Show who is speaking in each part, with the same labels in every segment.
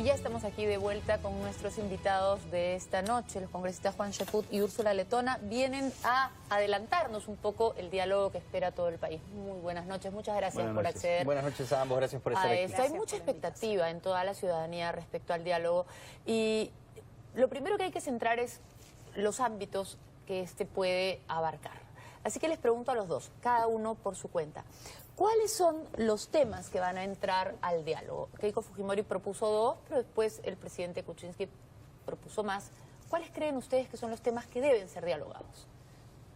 Speaker 1: Y ya estamos aquí de vuelta con nuestros invitados de esta noche, los congresistas Juan Cheput y Úrsula Letona. Vienen a adelantarnos un poco el diálogo que espera todo el país. Muy buenas noches, muchas gracias por acceder.
Speaker 2: Buenas noches a ambos, gracias por estar aquí.
Speaker 1: Hay mucha expectativa en toda la ciudadanía respecto al diálogo. Y lo primero que hay que centrar es los ámbitos que este puede abarcar. Así que les pregunto a los dos, cada uno por su cuenta. ¿Cuáles son los temas que van a entrar al diálogo? Keiko Fujimori propuso 2, pero después el presidente Kuczynski propuso más. ¿Cuáles creen ustedes que son los temas que deben ser dialogados?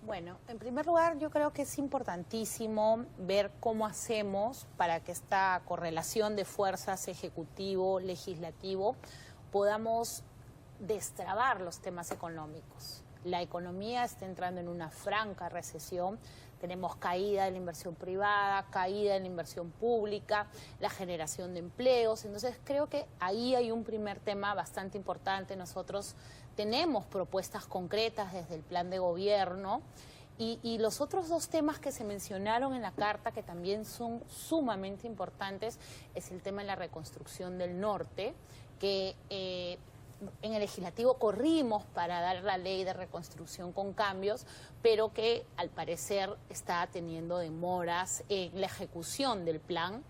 Speaker 3: Bueno, en primer lugar, yo creo que es importantísimo ver cómo hacemos para que esta correlación de fuerzas ejecutivo-legislativo podamos destrabar los temas económicos. La economía está entrando en una franca recesión. Tenemos caída de la inversión privada, caída de la inversión pública, la generación de empleos. Entonces creo que ahí hay un primer tema bastante importante. Nosotros tenemos propuestas concretas desde el plan de gobierno y los otros dos temas que se mencionaron en la carta, que también son sumamente importantes, es el tema de la reconstrucción del norte, que en el legislativo corrimos para dar la ley de reconstrucción con cambios, pero que al parecer está teniendo demoras en la ejecución del plan.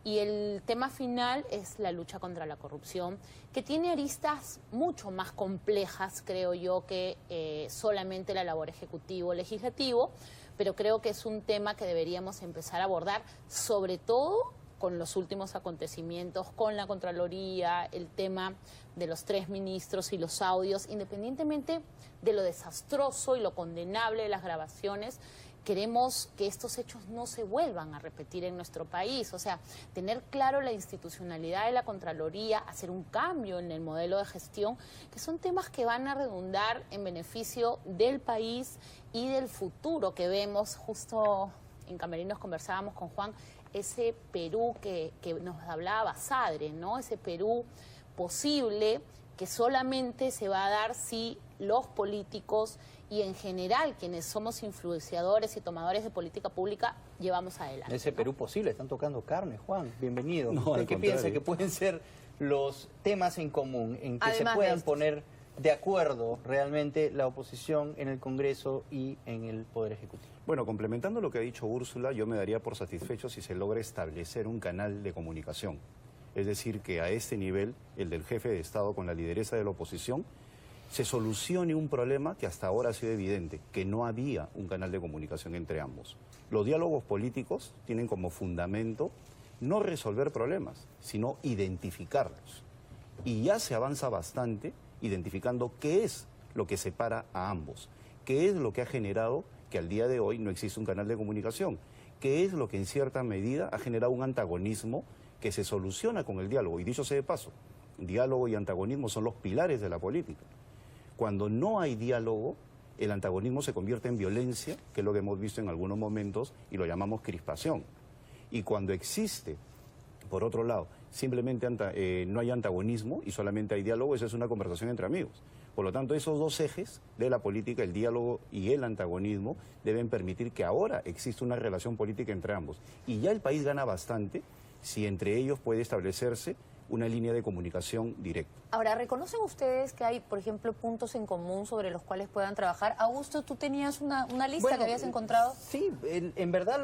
Speaker 3: Y el tema final es la lucha contra la corrupción, que tiene aristas mucho más complejas, creo yo, que solamente la labor ejecutivo-legislativo, pero creo que es un tema que deberíamos empezar a abordar, sobre todo con los últimos acontecimientos, con la Contraloría, el tema de los 3 ministros y los audios, independientemente de lo desastroso y lo condenable de las grabaciones. Queremos que estos hechos no se vuelvan a repetir en nuestro país, o sea, tener claro la institucionalidad de la Contraloría, hacer un cambio en el modelo de gestión, que son temas que van a redundar en beneficio del país y del futuro que vemos. Justo en Camerinos conversábamos con Juan, ese Perú que nos hablaba Sadre, ¿no? Ese Perú posible que solamente se va a dar si los políticos y en general quienes somos influenciadores y tomadores de política pública llevamos adelante.
Speaker 2: Ese
Speaker 3: ¿no?
Speaker 2: Perú posible, están tocando carne, Juan, bienvenido.
Speaker 4: No,
Speaker 2: ¿Usted qué piensa que pueden ser los temas en común en que se puedan poner de acuerdo realmente la oposición en el Congreso y en el Poder Ejecutivo?
Speaker 4: Bueno, complementando lo que ha dicho Úrsula, yo me daría por satisfecho si se logra establecer un canal de comunicación. Es decir, que a este nivel, el del jefe de Estado con la lideresa de la oposición, se solucione un problema que hasta ahora ha sido evidente, que no había un canal de comunicación entre ambos. Los diálogos políticos tienen como fundamento no resolver problemas, sino identificarlos. Y ya se avanza bastante identificando qué es lo que separa a ambos, qué es lo que ha generado que al día de hoy no existe un canal de comunicación, qué es lo que en cierta medida ha generado un antagonismo que se soluciona con el diálogo. Y dicho sea de paso, diálogo y antagonismo son los pilares de la política. Cuando no hay diálogo, el antagonismo se convierte en violencia, que es lo que hemos visto en algunos momentos, y lo llamamos crispación. Y cuando existe, por otro lado, simplemente no hay antagonismo y solamente hay diálogo, eso es una conversación entre amigos. Por lo tanto, esos dos ejes de la política, el diálogo y el antagonismo, deben permitir que ahora exista una relación política entre ambos. Y ya el país gana bastante si entre ellos puede establecerse una línea de comunicación directa.
Speaker 1: Ahora, ¿reconocen ustedes que hay, por ejemplo, puntos en común sobre los cuales puedan trabajar? Augusto, tú tenías una lista que habías encontrado.
Speaker 2: Sí, en verdad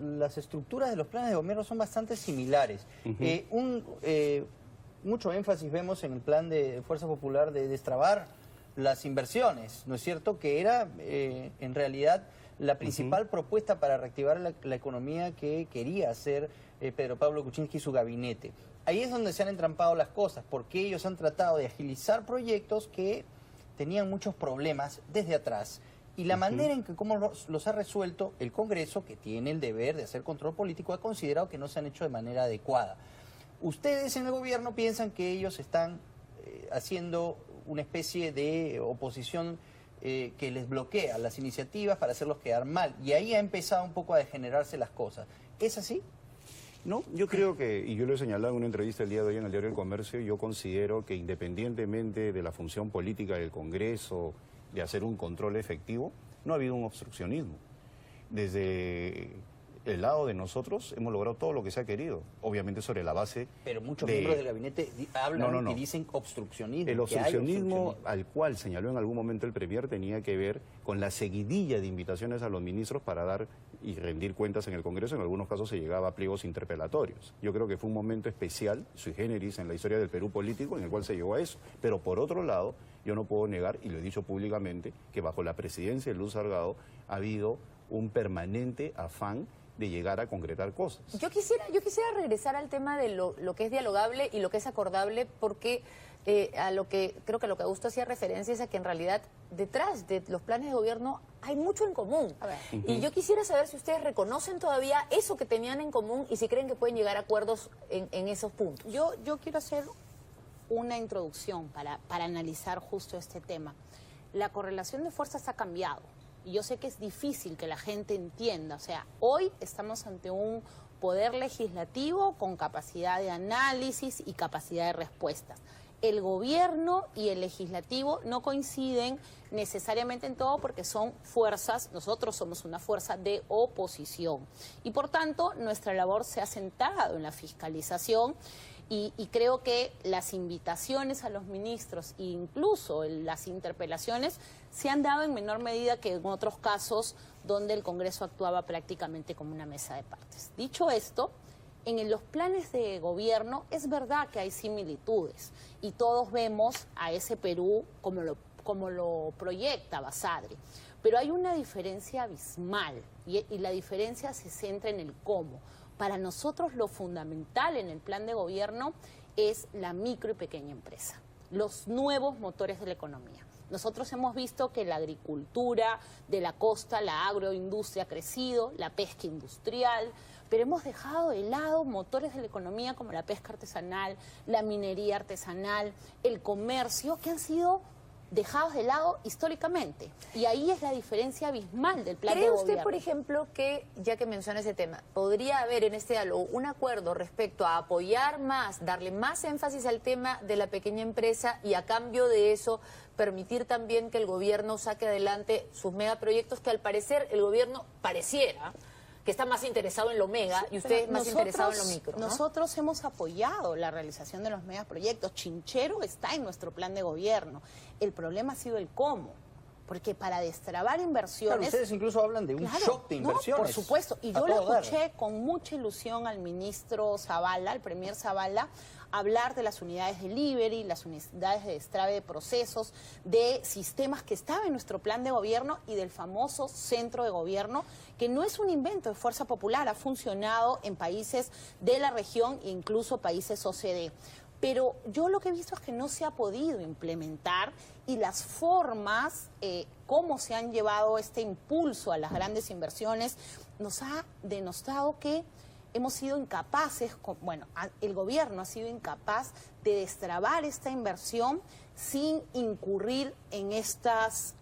Speaker 2: las estructuras de los planes de gobierno son bastante similares. Mucho énfasis vemos en el plan de Fuerza Popular de destrabar las inversiones, ¿no es cierto? Que era, en realidad, la principal propuesta para reactivar la economía que quería hacer Pedro Pablo Kuczynski y su gabinete. Ahí es donde se han entrampado las cosas, porque ellos han tratado de agilizar proyectos que tenían muchos problemas desde atrás. Y la manera en que cómo los ha resuelto el Congreso, que tiene el deber de hacer control político, ha considerado que no se han hecho de manera adecuada. Ustedes en el gobierno piensan que ellos están haciendo una especie de oposición que les bloquea las iniciativas para hacerlos quedar mal. Y ahí ha empezado un poco a degenerarse las cosas. ¿Es así?
Speaker 4: No, yo creo que, y yo lo he señalado en una entrevista el día de hoy en el Diario del Comercio, yo considero que independientemente de la función política del Congreso, de hacer un control efectivo, no ha habido un obstruccionismo. Desde el lado de nosotros hemos logrado todo lo que se ha querido, obviamente sobre la base
Speaker 2: Pero muchos
Speaker 4: de...
Speaker 2: miembros del gabinete hablan
Speaker 4: No.
Speaker 2: y dicen obstruccionismo.
Speaker 4: El
Speaker 2: que hay
Speaker 4: obstruccionismo al cual señaló en algún momento el Premier tenía que ver con la seguidilla de invitaciones a los ministros para dar y rendir cuentas en el Congreso. En algunos casos se llegaba a pliegos interpelatorios. Yo creo que fue un momento especial, sui generis, en la historia del Perú político, en el cual se llegó a eso. Pero por otro lado, yo no puedo negar, y lo he dicho públicamente, que bajo la presidencia de Luz Salgado ha habido un permanente afán de llegar a concretar cosas.
Speaker 1: Yo quisiera regresar al tema de lo que es dialogable y lo que es acordable, porque a lo que creo que a lo que Augusto hacía referencia es a que en realidad detrás de los planes de gobierno hay mucho en común.
Speaker 3: A ver.
Speaker 1: Y yo quisiera saber si ustedes reconocen todavía eso que tenían en común y si creen que pueden llegar a acuerdos en esos puntos.
Speaker 3: Yo quiero hacer una introducción para analizar justo este tema. La correlación de fuerzas ha cambiado. Y yo sé que es difícil que la gente entienda. O sea, hoy estamos ante un poder legislativo con capacidad de análisis y capacidad de respuestas. El gobierno y el legislativo no coinciden necesariamente en todo porque son fuerzas, nosotros somos una fuerza de oposición. Y por tanto, nuestra labor se ha centrado en la fiscalización. Y creo que las invitaciones a los ministros e incluso las interpelaciones se han dado en menor medida que en otros casos donde el Congreso actuaba prácticamente como una mesa de partes. Dicho esto, en los planes de gobierno es verdad que hay similitudes y todos vemos a ese Perú como lo proyecta Basadre. Pero hay una diferencia abismal y la diferencia se centra en el cómo. Para nosotros lo fundamental en el plan de gobierno es la micro y pequeña empresa, los nuevos motores de la economía. Nosotros hemos visto que la agricultura de la costa, la agroindustria ha crecido, la pesca industrial, pero hemos dejado de lado motores de la economía como la pesca artesanal, la minería artesanal, el comercio, que han sido dejados de lado históricamente. Y ahí es la diferencia abismal del plan de
Speaker 1: ¿Cree
Speaker 3: gobierno.
Speaker 1: usted, por ejemplo, que, ya que menciona ese tema, podría haber en este diálogo un acuerdo respecto a apoyar más, darle más énfasis al tema de la pequeña empresa y a cambio de eso permitir también que el gobierno saque adelante sus megaproyectos que al parecer el gobierno pareciera que está más interesado en lo mega y usted es más interesado en lo micro, ¿no?
Speaker 3: Nosotros hemos apoyado la realización de los megaproyectos. Chinchero está en nuestro plan de gobierno. El problema ha sido el cómo. Porque para destrabar inversiones...
Speaker 2: Claro, ustedes incluso hablan de un shock de inversiones.
Speaker 3: Por supuesto. Y yo lo escuché con mucha ilusión al ministro Zavala, al premier Zavala, hablar de las unidades de delivery, las unidades de destrave de procesos, de sistemas que estaban en nuestro plan de gobierno y del famoso centro de gobierno, que no es un invento de Fuerza Popular, ha funcionado en países de la región e incluso países OCDE. Pero yo lo que he visto es que no se ha podido implementar y las formas, cómo se han llevado este impulso a las grandes inversiones, nos ha denostado que hemos sido incapaces, el gobierno ha sido incapaz de destrabar esta inversión sin incurrir en estas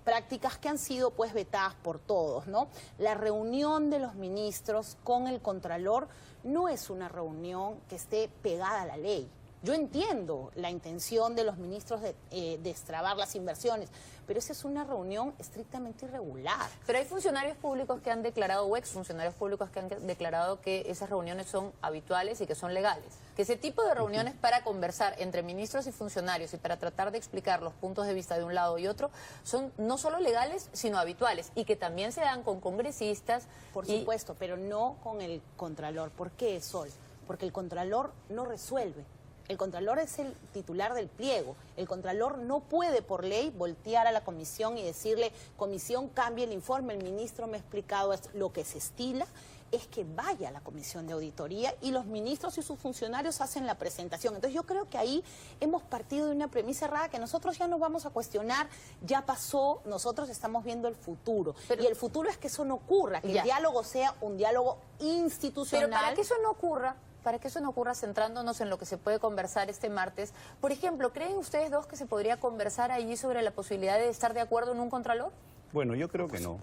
Speaker 3: prácticas que han sido pues vetadas por todos, ¿no? La reunión de los ministros con el Contralor no es una reunión que esté pegada a la ley. Yo entiendo la intención de los ministros de destrabar las inversiones, pero esa es una reunión estrictamente irregular.
Speaker 1: Pero hay funcionarios públicos que han declarado, o exfuncionarios públicos que han declarado que esas reuniones son habituales y que son legales. Que ese tipo de reuniones para conversar entre ministros y funcionarios y para tratar de explicar los puntos de vista de un lado y otro son no solo legales, sino habituales. Y que también se dan con congresistas.
Speaker 3: Por supuesto, pero no con el Contralor. ¿Por qué, Sol? Porque el Contralor no resuelve. El Contralor es el titular del pliego. El Contralor no puede por ley voltear a la comisión y decirle, comisión, cambie el informe, el ministro me ha explicado esto. Lo que se estila es que vaya a la comisión de auditoría y los ministros y sus funcionarios hacen la presentación. Entonces yo creo que ahí hemos partido de una premisa errada que nosotros ya no vamos a cuestionar, ya pasó, nosotros estamos viendo el futuro. Y el futuro es que eso no ocurra, que el diálogo sea un diálogo institucional.
Speaker 1: Pero para que eso no ocurra, centrándonos en lo que se puede conversar este martes, por ejemplo, ¿creen ustedes dos que se podría conversar allí sobre la posibilidad de estar de acuerdo en un contralor?
Speaker 4: Bueno, yo creo que no.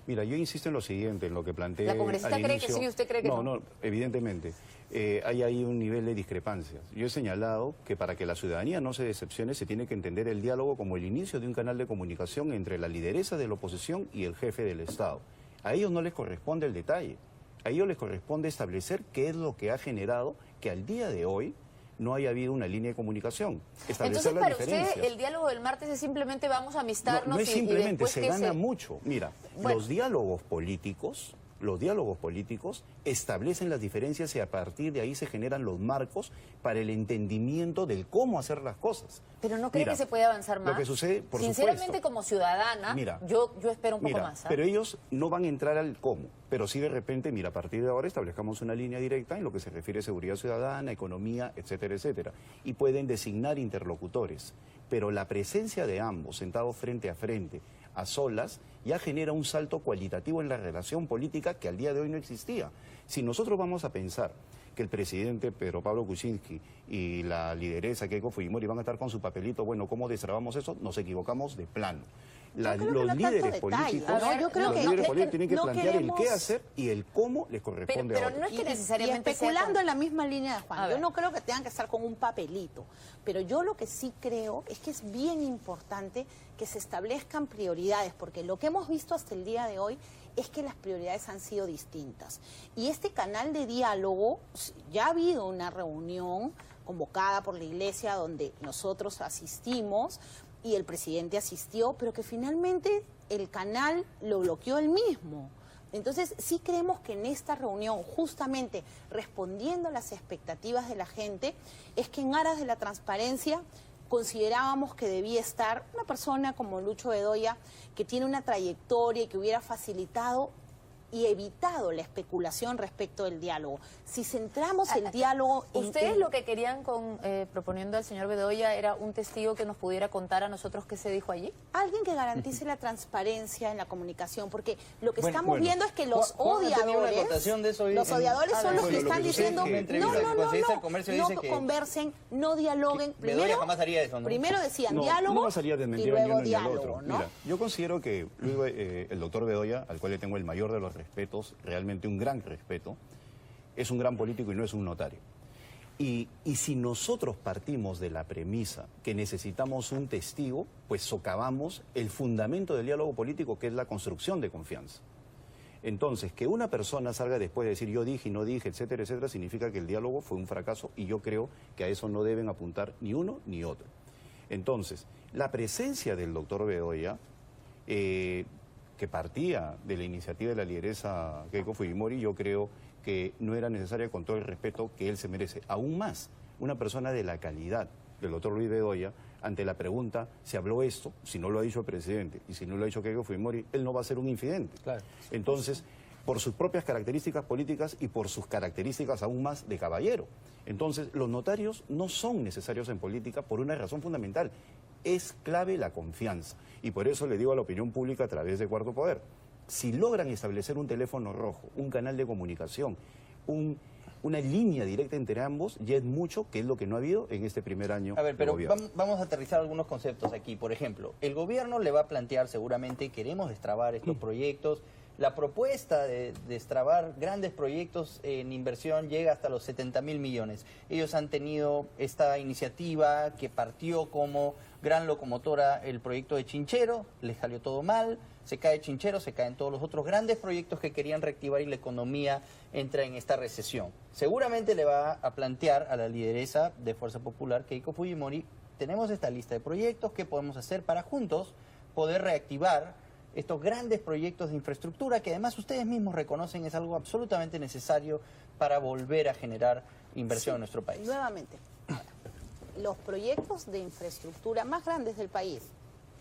Speaker 4: Mira, yo insisto en lo siguiente, en lo que planteé
Speaker 1: ¿La congresista
Speaker 4: al
Speaker 1: cree
Speaker 4: inicio.
Speaker 1: que sí, usted cree que no?
Speaker 4: No, evidentemente. Hay ahí un nivel de discrepancias. Yo he señalado que para que la ciudadanía no se decepcione se tiene que entender el diálogo como el inicio de un canal de comunicación entre la lideresa de la oposición y el jefe del Estado. A ellos no les corresponde el detalle. A ellos les corresponde establecer qué es lo que ha generado que al día de hoy no haya habido una línea de comunicación.
Speaker 1: Entonces, para usted, el diálogo del martes es simplemente vamos a amistarnos
Speaker 4: no es
Speaker 1: y
Speaker 4: simplemente,
Speaker 1: después
Speaker 4: se
Speaker 1: que
Speaker 4: gana mucho. Mira,
Speaker 1: Bueno.
Speaker 4: los diálogos políticos establecen las diferencias y a partir de ahí se generan los marcos para el entendimiento del cómo hacer las cosas.
Speaker 1: Pero ¿no cree
Speaker 4: Mira,
Speaker 1: que se puede avanzar más?
Speaker 4: Lo que sucede, por
Speaker 1: Sinceramente,
Speaker 4: supuesto.
Speaker 1: como ciudadana,
Speaker 4: Mira,
Speaker 1: yo espero un poco
Speaker 4: Mira,
Speaker 1: más.
Speaker 4: pero ellos no van a entrar al cómo, pero sí de repente, mira, a partir de ahora establezcamos una línea directa en lo que se refiere a seguridad ciudadana, economía, etcétera, etcétera, y pueden designar interlocutores, pero la presencia de ambos sentados frente, a solas, ya genera un salto cualitativo en la relación política que al día de hoy no existía. Si nosotros vamos a pensar que el presidente Pedro Pablo Kuczynski y la lideresa Keiko Fujimori van a estar con su papelito, bueno, ¿cómo destrabamos eso? Nos equivocamos de plano. Los líderes políticos,
Speaker 3: yo creo
Speaker 4: los
Speaker 3: que
Speaker 4: líderes políticos tienen que
Speaker 3: no
Speaker 4: plantear el qué
Speaker 3: queremos-
Speaker 4: hacer y el cómo les corresponde
Speaker 1: Pero
Speaker 4: ahora.
Speaker 1: no es que
Speaker 3: Y
Speaker 1: necesariamente sea
Speaker 3: especulando
Speaker 1: con-
Speaker 3: en la misma línea de
Speaker 1: A
Speaker 3: Juan, yo
Speaker 1: ver.
Speaker 3: no creo que tengan que estar con un papelito, pero yo lo que sí creo es que es bien importante que se establezcan prioridades, porque lo que hemos visto hasta el día de hoy es que las prioridades han sido distintas. Y este canal de diálogo, ya ha habido una reunión convocada por la Iglesia donde nosotros asistimos y el presidente asistió, pero que finalmente el canal lo bloqueó él mismo. Entonces, sí creemos que en esta reunión, justamente respondiendo a las expectativas de la gente, es que en aras de la transparencia considerábamos que debía estar una persona como Lucho Bedoya, que tiene una trayectoria y que hubiera facilitado y evitado la especulación respecto del diálogo. Si centramos el diálogo...
Speaker 1: Ustedes lo que querían proponiendo al señor Bedoya era un testigo que nos pudiera contar a nosotros qué se dijo allí.
Speaker 3: Alguien que garantice la transparencia en la comunicación, porque lo que
Speaker 2: Bueno,
Speaker 3: estamos viendo es que los
Speaker 2: Juan ha tenido una
Speaker 3: odiadores,
Speaker 2: acotación de eso hoy
Speaker 3: los
Speaker 2: en-
Speaker 3: odiadores
Speaker 2: Ah,
Speaker 3: son los
Speaker 2: bueno,
Speaker 3: que
Speaker 2: lo
Speaker 3: están
Speaker 2: que sucede
Speaker 3: diciendo,
Speaker 2: en una entrevista
Speaker 3: no,
Speaker 2: que
Speaker 3: no,
Speaker 2: el
Speaker 3: no,
Speaker 2: Consejo del
Speaker 3: no,
Speaker 2: Comercio
Speaker 3: no
Speaker 2: dice que
Speaker 3: conversen, no dialoguen.
Speaker 2: que Bedoya jamás haría eso, ¿no?
Speaker 3: Primero decían
Speaker 4: No,
Speaker 3: diálogo
Speaker 4: no vas a salir a
Speaker 3: y
Speaker 4: desmentir ni
Speaker 3: luego
Speaker 4: uno ni al
Speaker 3: diálogo,
Speaker 4: otro.
Speaker 3: ¿no?
Speaker 4: Mira, yo considero que el doctor Bedoya, al cual le tengo el mayor de los respetos, realmente un gran respeto, es un gran político y no es un notario. Y si nosotros partimos de la premisa que necesitamos un testigo, pues socavamos el fundamento del diálogo político, que es la construcción de confianza. Entonces, que una persona salga después de decir yo dije y no dije, etcétera, etcétera, significa que el diálogo fue un fracaso y yo creo que a eso no deben apuntar ni uno ni otro. Entonces, la presencia del doctor Bedoya, que partía de la iniciativa de la lideresa Keiko Fujimori, yo creo que no era necesaria con todo el respeto que él se merece. Aún más, una persona de la calidad del doctor Luis Bedoya, ante la pregunta, ¿se habló esto? Si no lo ha dicho el presidente y si no lo ha dicho Keiko Fujimori, él no va a ser un infidente.
Speaker 2: Claro.
Speaker 4: Entonces, por sus propias características políticas y por sus características aún más de caballero. Entonces, los notarios no son necesarios en política por una razón fundamental. Es clave la confianza. Y por eso le digo a la opinión pública a través de Cuarto Poder, si logran establecer un teléfono rojo, un canal de comunicación, una línea directa entre ambos, ya es mucho, que es lo que no ha habido en este primer año
Speaker 2: A ver,
Speaker 4: de
Speaker 2: pero
Speaker 4: gobierno.
Speaker 2: vamos a aterrizar algunos conceptos aquí. Por ejemplo, el gobierno le va a plantear seguramente, queremos destrabar estos proyectos. La propuesta de destrabar grandes proyectos en inversión llega hasta los 70.000 millones. Ellos han tenido esta iniciativa que partió como gran locomotora el proyecto de Chinchero, les salió todo mal, se cae Chinchero, se caen todos los otros grandes proyectos que querían reactivar y la economía entra en esta recesión. Seguramente le va a plantear a la lideresa de Fuerza Popular, Keiko Fujimori, tenemos esta lista de proyectos, ¿qué podemos hacer para juntos poder reactivar estos grandes proyectos de infraestructura que además ustedes mismos reconocen es algo absolutamente necesario para volver a generar inversión en nuestro país?
Speaker 3: Nuevamente, ahora, los proyectos de infraestructura más grandes del país,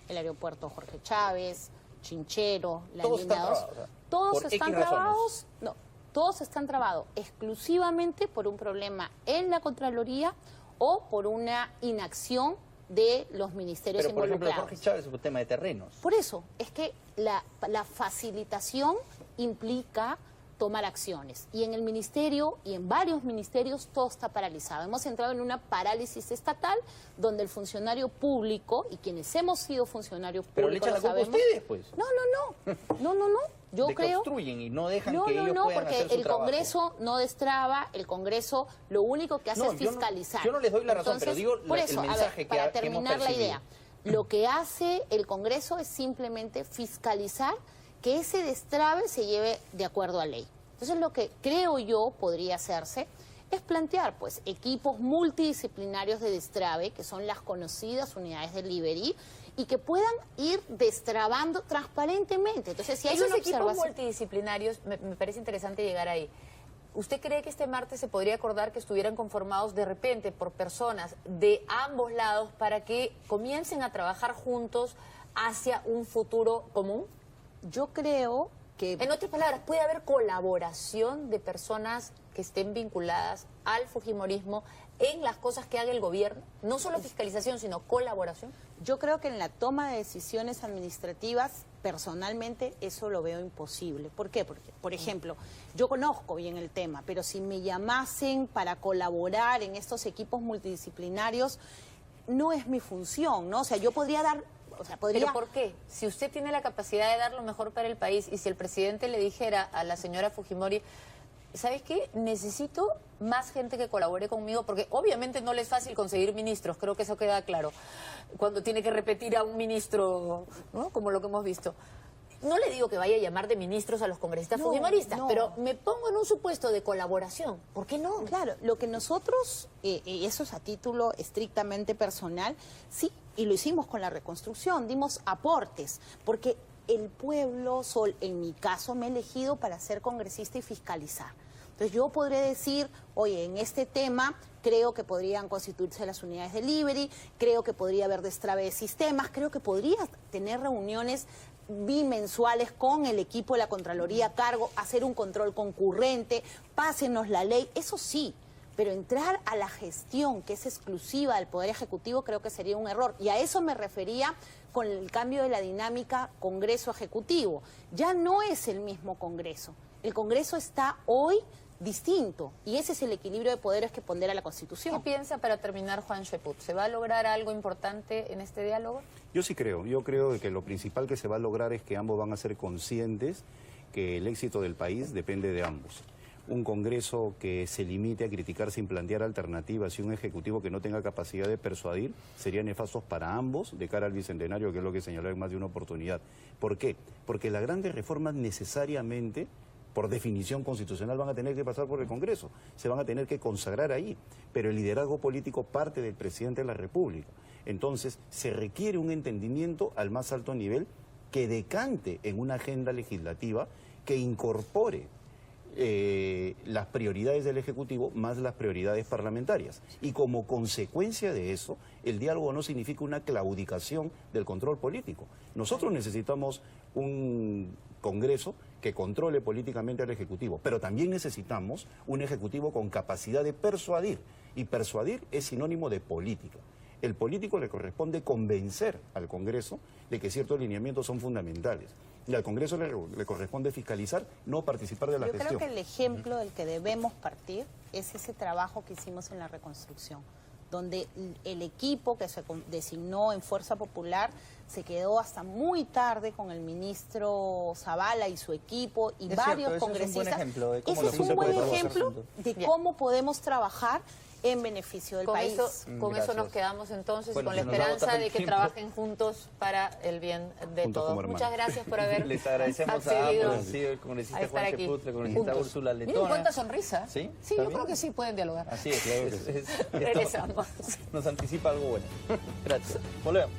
Speaker 3: el aeropuerto Jorge Chávez, Chinchero, la
Speaker 2: Todos
Speaker 3: línea
Speaker 2: están
Speaker 3: 2,
Speaker 2: trabados, ¿verdad?
Speaker 3: todos
Speaker 2: Por
Speaker 3: están
Speaker 2: X razones.
Speaker 3: trabados, no, todos están trabados exclusivamente por un problema en la Contraloría o por una inacción de los ministerios
Speaker 2: Pero por ejemplo,
Speaker 3: involucrados.
Speaker 2: Jorge Chávez es un tema de terrenos.
Speaker 3: Por eso, es que la facilitación implica tomar acciones. Y en el ministerio y en varios ministerios todo está paralizado. Hemos entrado en una parálisis estatal donde el funcionario público y quienes hemos sido funcionarios públicos
Speaker 2: Pero le echan la culpa a
Speaker 3: sabemos.
Speaker 2: ustedes, pues.
Speaker 3: No. Yo creo...
Speaker 2: Deconstruyen y no dejan
Speaker 3: No,
Speaker 2: que
Speaker 3: no,
Speaker 2: ellos
Speaker 3: no,
Speaker 2: puedan
Speaker 3: porque
Speaker 2: hacer su
Speaker 3: el
Speaker 2: trabajo.
Speaker 3: Congreso no destraba, el Congreso lo único que hace
Speaker 2: No,
Speaker 3: es
Speaker 2: yo no-
Speaker 3: fiscalizar.
Speaker 2: yo no les doy la razón, pero
Speaker 3: Entonces,
Speaker 2: digo
Speaker 3: por
Speaker 2: el
Speaker 3: eso,
Speaker 2: mensaje
Speaker 3: para
Speaker 2: que hemos
Speaker 3: terminar la
Speaker 2: percibido.
Speaker 3: idea, lo que hace el Congreso es simplemente fiscalizar que ese destrabe se lleve de acuerdo a ley. Entonces lo que creo yo podría hacerse es plantear pues equipos multidisciplinarios de destrave, que son las conocidas unidades de delivery, y que puedan ir destrabando transparentemente. Entonces, si hay
Speaker 1: esos
Speaker 3: una
Speaker 1: equipos
Speaker 3: observación...
Speaker 1: multidisciplinarios, me parece interesante llegar ahí. ¿Usted cree que este martes se podría acordar que estuvieran conformados de repente por personas de ambos lados para que comiencen a trabajar juntos hacia un futuro común?
Speaker 3: Yo creo que...
Speaker 1: En otras palabras, ¿puede haber colaboración de personas que estén vinculadas al fujimorismo en las cosas que haga el gobierno? No solo fiscalización, sino colaboración.
Speaker 3: Yo creo que en la toma de decisiones administrativas, personalmente, eso lo veo imposible. ¿Por qué? Porque, por ejemplo, yo conozco bien el tema, pero si me llamasen para colaborar en estos equipos multidisciplinarios, no es mi función, ¿no? O sea, yo podría dar... O sea, podría...
Speaker 1: ¿Pero por qué? Si usted tiene la capacidad de dar lo mejor para el país y si el presidente le dijera a la señora Fujimori, ¿sabes qué? Necesito más gente que colabore conmigo, porque obviamente no le es fácil conseguir ministros, creo que eso queda claro, cuando tiene que repetir a un ministro, ¿no? Como lo que hemos visto. No le digo que vaya a llamar de ministros a los congresistas fujimoristas, pero me pongo en un supuesto de colaboración. ¿Por qué no?
Speaker 3: Claro, lo que nosotros, eso es a título estrictamente personal, sí, y lo hicimos con la reconstrucción, dimos aportes, porque el pueblo, en mi caso, me ha elegido para ser congresista y fiscalizar. Entonces yo podré decir, oye, en este tema creo que podrían constituirse las unidades de delivery, creo que podría haber destrave de sistemas, creo que podría tener reuniones bimensuales con el equipo de la Contraloría a cargo, hacer un control concurrente, pásenos la ley, eso sí, pero entrar a la gestión que es exclusiva del Poder Ejecutivo creo que sería un error. Y a eso me refería con el cambio de la dinámica Congreso-Ejecutivo. Ya no es el mismo Congreso. El Congreso está hoy distinto y ese es el equilibrio de poderes que pondera la Constitución.
Speaker 1: ¿Qué piensa para terminar, Juan Cheput? ¿Se va a lograr algo importante en este diálogo?
Speaker 4: Yo sí creo. Yo creo que lo principal que se va a lograr es que ambos van a ser conscientes que el éxito del país depende de ambos. Un Congreso que se limite a criticar sin plantear alternativas y un Ejecutivo que no tenga capacidad de persuadir serían nefastos para ambos de cara al Bicentenario, que es lo que señaló en más de una oportunidad. ¿Por qué? Porque las grandes reformas necesariamente, por definición constitucional, van a tener que pasar por el Congreso, se van a tener que consagrar ahí, pero el liderazgo político parte del presidente de la República. Entonces, se requiere un entendimiento al más alto nivel que decante en una agenda legislativa que incorpore las prioridades del Ejecutivo más las prioridades parlamentarias. Y como consecuencia de eso, el diálogo no significa una claudicación del control político. Nosotros necesitamos un Congreso que controle políticamente al Ejecutivo, pero también necesitamos un Ejecutivo con capacidad de persuadir, y persuadir es sinónimo de política. El político le corresponde convencer al Congreso de que ciertos lineamientos son fundamentales. Y al Congreso le corresponde fiscalizar, no participar de la gestión.
Speaker 3: Yo creo que el ejemplo del que debemos partir es ese trabajo que hicimos en la reconstrucción, donde el equipo que se designó en Fuerza Popular se quedó hasta muy tarde con el ministro Zavala y su equipo y varios congresistas. Ese es un buen ejemplo de cómo podemos trabajar en beneficio del país.
Speaker 1: Con eso nos quedamos entonces,
Speaker 2: bueno,
Speaker 1: con la esperanza de que trabajen juntos para el bien de todos. Muchas gracias por haber
Speaker 2: Les agradecemos a ambos, sí, el congresista Juan Cheput, la congresista Úrsula Letona.
Speaker 1: Miren cuánta sonrisa.
Speaker 2: ¿Sí?
Speaker 1: Sí, yo creo que sí pueden dialogar.
Speaker 2: Así es,
Speaker 1: Regresamos.
Speaker 2: Nos anticipa algo bueno. Gracias. Volvemos.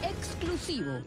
Speaker 5: Exclusivo.